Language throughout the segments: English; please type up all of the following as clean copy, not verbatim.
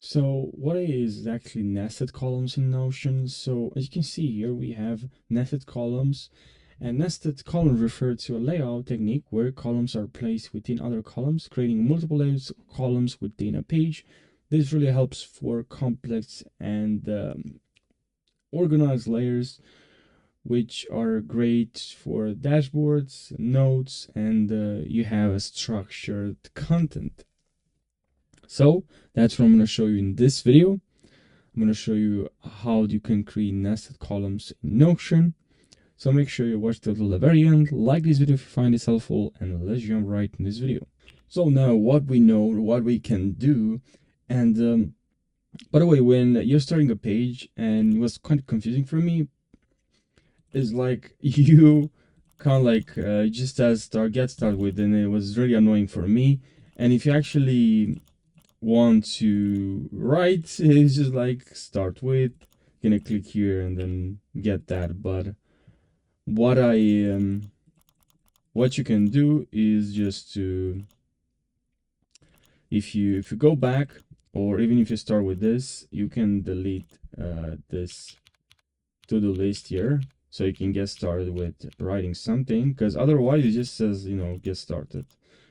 So what is actually nested columns in Notion? So as you can see here, we have nested columns, and nested columns refer to a layout technique where columns are placed within other columns, creating multiple layers of columns within a page. This really helps for complex and organized layers, which are great for dashboards, notes, and you have a structured content. So that's what I'm going to show you in this video. I'm going to show you how you can create nested columns in Notion. So make sure you watch till the very end, like this video if you find this helpful, and let's jump right in this video. So now what we know, what we can do, and by the way, when you're starting a page, and it was kind of confusing for me, is like you kind of like just get started with, and it was really annoying for me. And if you actually want to write, it's just like start with, gonna click here and then get that. But what I what you can do is just to, if you go back, or even if you start with this, you can delete this to-do list here, so you can get started with writing something, because otherwise it just says, get started.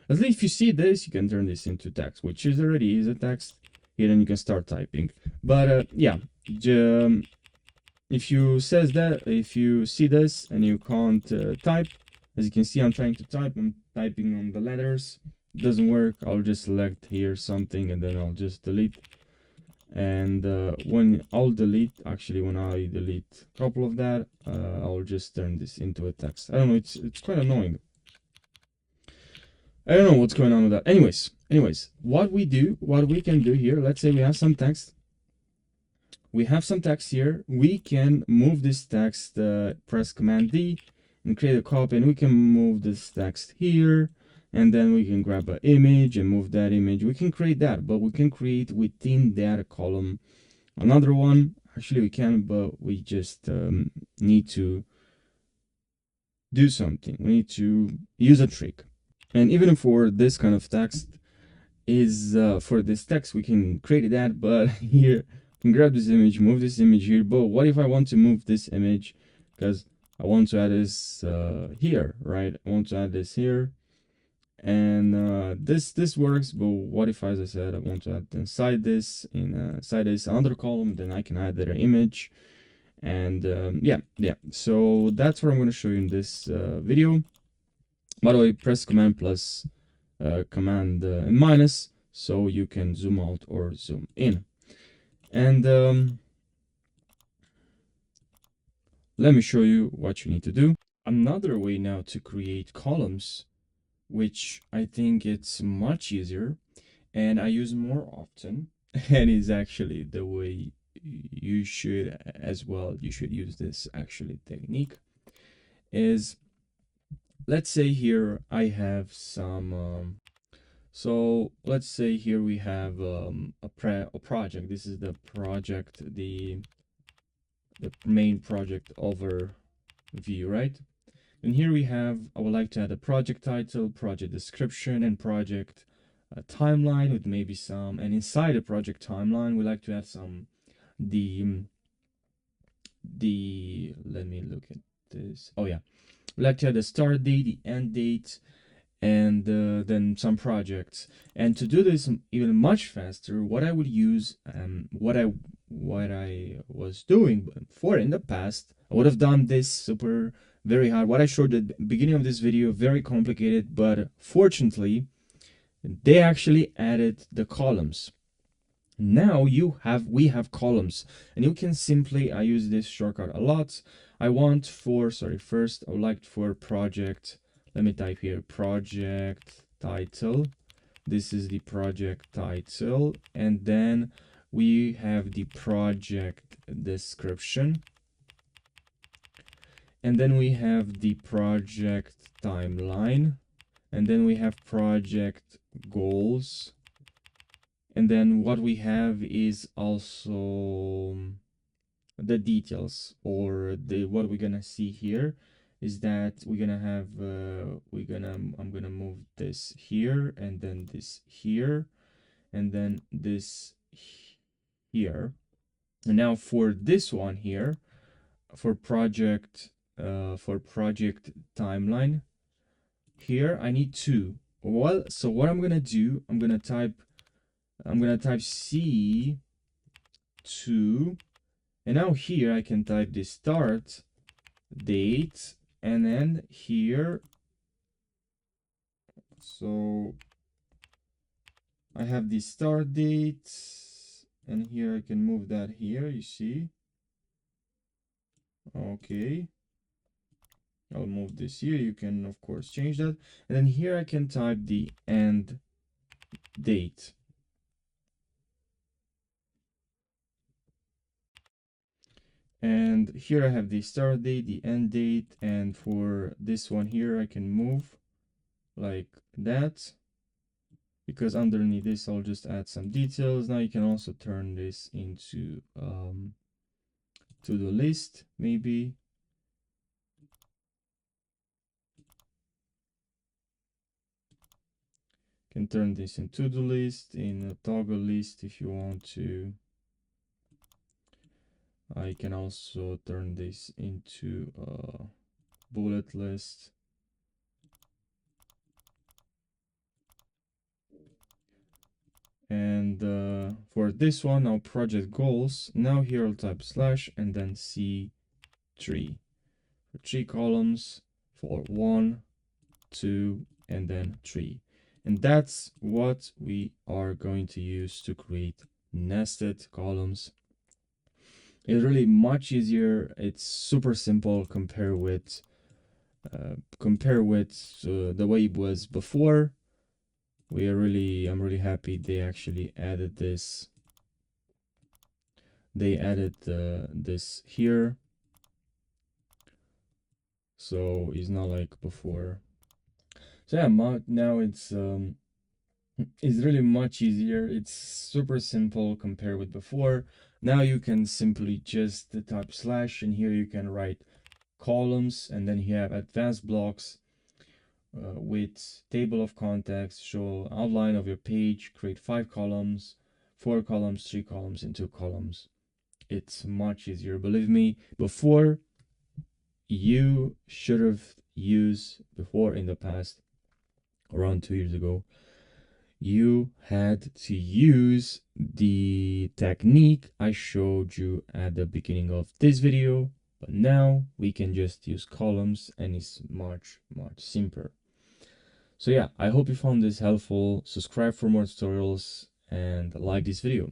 At least if you see this, you can turn this into text, which is already is a text here, and you can start typing. But yeah, if you see this and you can't type, as you can see, I'm trying to type, I'm typing on the letters, it doesn't work. I'll just select here something, and then I'll just delete. And when I delete a couple of that, I'll just turn this into a text. I don't know, it's quite annoying. I don't know what's going on with that. Anyways, what we can do here, let's say we have some text. We have some text here. We can move this text, press Command D and create a copy, and we can move this text here, and then we can grab an image and move that image. We can create that, but we can create within that column another one. Actually, we can, but we just need to do something. We need to use a trick. And even for this kind of text, for this text, we can create that, but here we can grab this image, move this image here. But what if I want to move this image, because I want to add this here, right? I want to add this here, and this works. But what if, as I said, I want to add inside this another column, then I can add their image. And yeah, so that's what I'm going to show you in this video. By the way, press Command plus Command and minus, so you can zoom out or zoom in. And let me show you what you need to do. Another way now to create columns, which I think it's much easier and I use more often, and is actually the way you should as well, you should use this actually technique, is, let's say here I have some so let's say here we have a project. This is the project, the main project overview, right? And here we have, I would like to add a project title, project description, and project timeline with maybe some, and inside the project timeline, we like to add some, the, let me look at this. Oh yeah, we like to add the start date, the end date, and then some projects. And to do this even much faster, what I would use, what I was doing before in the past, I would have done this very hard. What I showed at the beginning of this video, very complicated, but fortunately they actually added the columns. Now we have columns, and you can simply, I use this shortcut a lot. I want for, first I would like for project, let me type here project title. This is the project title, and then we have the project description, and then we have the project timeline, and then we have project goals. And then what we have is also the details, or what we're gonna see here is that we're gonna have I'm gonna move this here, and then this here, and then this here. And now for this one here, for project timeline, here I need 2. Well, so what I'm gonna do, I'm gonna type C2, and now here I can type the start date, and then here, so I have the start date, and here I can move that here, you see. Okay, I'll move this here. You can of course change that, and then here I can type the end date. And here I have the start date, the end date, and for this one here I can move like that, because underneath this I'll just add some details. Now you can also turn this into to-do list, maybe. Can turn this in to-do list, in a toggle list if you want to. I can also turn this into a bullet list. And for this one, now project goals. Now here I'll type slash and then C3. For 3 columns for 1, 2, and then 3. And that's what we are going to use to create nested columns. It's really much easier. It's super simple compared with the way it was before. I'm really happy they actually added this. They added this here, so it's not like before. So yeah, now it's really much easier. It's super simple compared with before. Now you can simply just type slash, and here you can write columns, and then you have advanced blocks with table of contents, show outline of your page, create 5 columns, 4 columns, 3 columns, and 2 columns. It's much easier. Believe me, before you should have used, before in the past, around 2 years ago, you had to use the technique I showed you at the beginning of this video, but now we can just use columns and it's much simpler. So yeah, I hope you found this helpful. Subscribe for more tutorials and like this video.